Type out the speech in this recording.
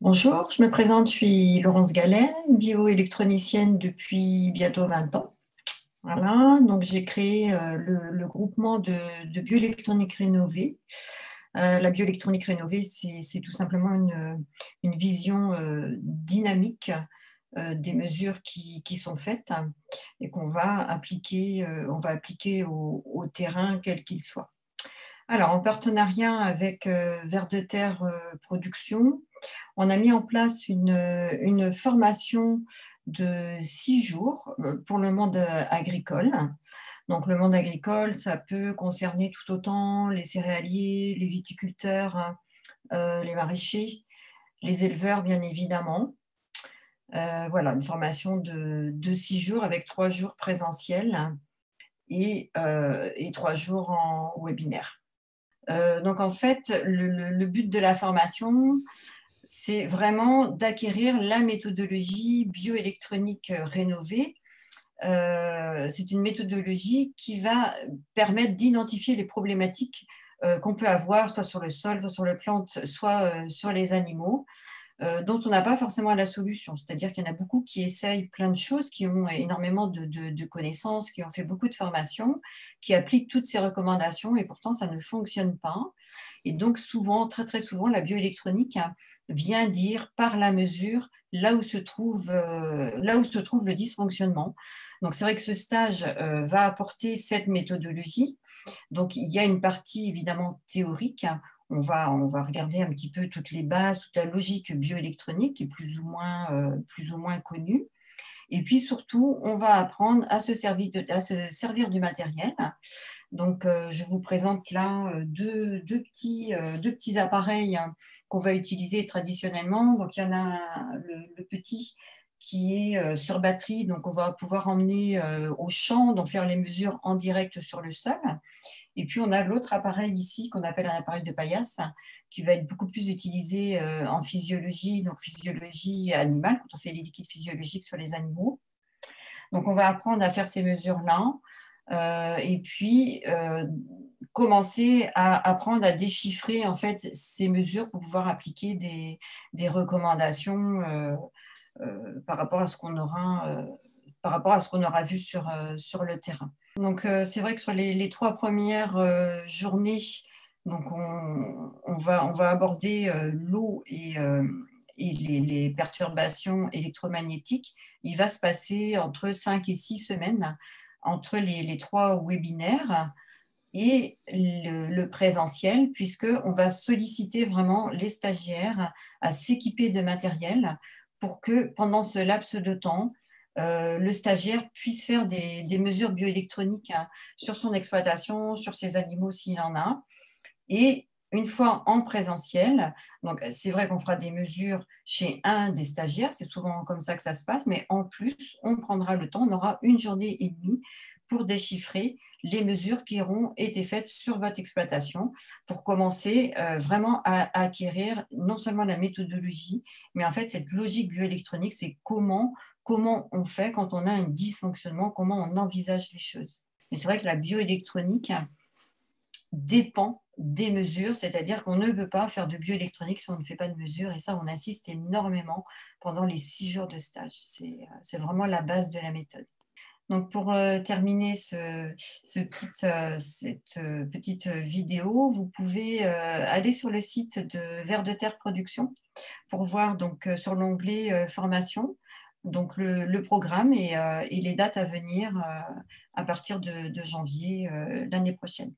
Bonjour, je me présente, je suis Laurence Gallet, bioélectronicienne depuis bientôt 20 ans. Voilà, donc j'ai créé le groupement de bioélectronique rénovée. La bioélectronique rénovée, c'est tout simplement une vision dynamique des mesures qui sont faites et qu'on va appliquer, au terrain quel qu'il soit. Alors, en partenariat avec Vers de Terre Production, on a mis en place une formation de 6 jours pour le monde agricole. Donc, le monde agricole, ça peut concerner tout autant les céréaliers, les viticulteurs, les maraîchers, les éleveurs, bien évidemment. Voilà, une formation de 6 jours avec 3 jours présentiels et 3 jours en webinaire. Donc, en fait, le but de la formation, c'est vraiment d'acquérir la méthodologie bioélectronique rénovée. C'est une méthodologie qui va permettre d'identifier les problématiques qu'on peut avoir, soit sur le sol, soit sur les plantes, soit sur les animaux, dont on n'a pas forcément la solution. C'est-à-dire qu'il y en a beaucoup qui essayent plein de choses, qui ont énormément de connaissances, qui ont fait beaucoup de formations, qui appliquent toutes ces recommandations et pourtant ça ne fonctionne pas. Et donc souvent, très très souvent, la bioélectronique vient dire par la mesure là où se trouve le dysfonctionnement. Donc c'est vrai que ce stage va apporter cette méthodologie. Donc il y a une partie évidemment théorique. On va regarder un petit peu toutes les bases, toute la logique bioélectronique qui est plus ou moins connue. Et puis surtout, on va apprendre à se servir du matériel. Donc, je vous présente là deux petits appareils qu'on va utiliser traditionnellement. Donc, il y en a le petit qui est sur batterie, donc on va pouvoir emmener au champ, donc faire les mesures en direct sur le sol. Et puis, on a l'autre appareil ici qu'on appelle un appareil de paillasse qui va être beaucoup plus utilisé en physiologie, donc physiologie animale, quand on fait les liquides physiologiques sur les animaux. Donc, on va apprendre à faire ces mesures-là et puis commencer à apprendre à déchiffrer en fait ces mesures pour pouvoir appliquer des recommandations par rapport à ce qu'on aura vu sur le terrain. Donc, c'est vrai que sur les 3 premières journées, donc on va aborder l'eau et les perturbations électromagnétiques. Il va se passer entre 5 et 6 semaines entre les 3 webinaires et le présentiel, puisqu'on va solliciter vraiment les stagiaires à s'équiper de matériel pour que pendant ce laps de temps, le stagiaire puisse faire des mesures bioélectroniques sur son exploitation, sur ses animaux s'il en a. Et une fois en présentiel, donc c'est vrai qu'on fera des mesures chez un des stagiaires, c'est souvent comme ça que ça se passe, mais en plus, on prendra le temps, on aura 1 journée et demie pour déchiffrer les mesures qui auront été faites sur votre exploitation pour commencer vraiment à acquérir non seulement la méthodologie, mais en fait cette logique bioélectronique, c'est comment on fait quand on a un dysfonctionnement, comment on envisage les choses. Et c'est vrai que la bioélectronique dépend des mesures, c'est-à-dire qu'on ne peut pas faire de bioélectronique si on ne fait pas de mesures, et ça, on insiste énormément pendant les 6 jours de stage. C'est vraiment la base de la méthode. Donc, pour terminer cette petite vidéo, vous pouvez aller sur le site de Vers de Terre Production pour voir donc, sur l'onglet formation, donc le programme et les dates à venir à partir de janvier l'année prochaine.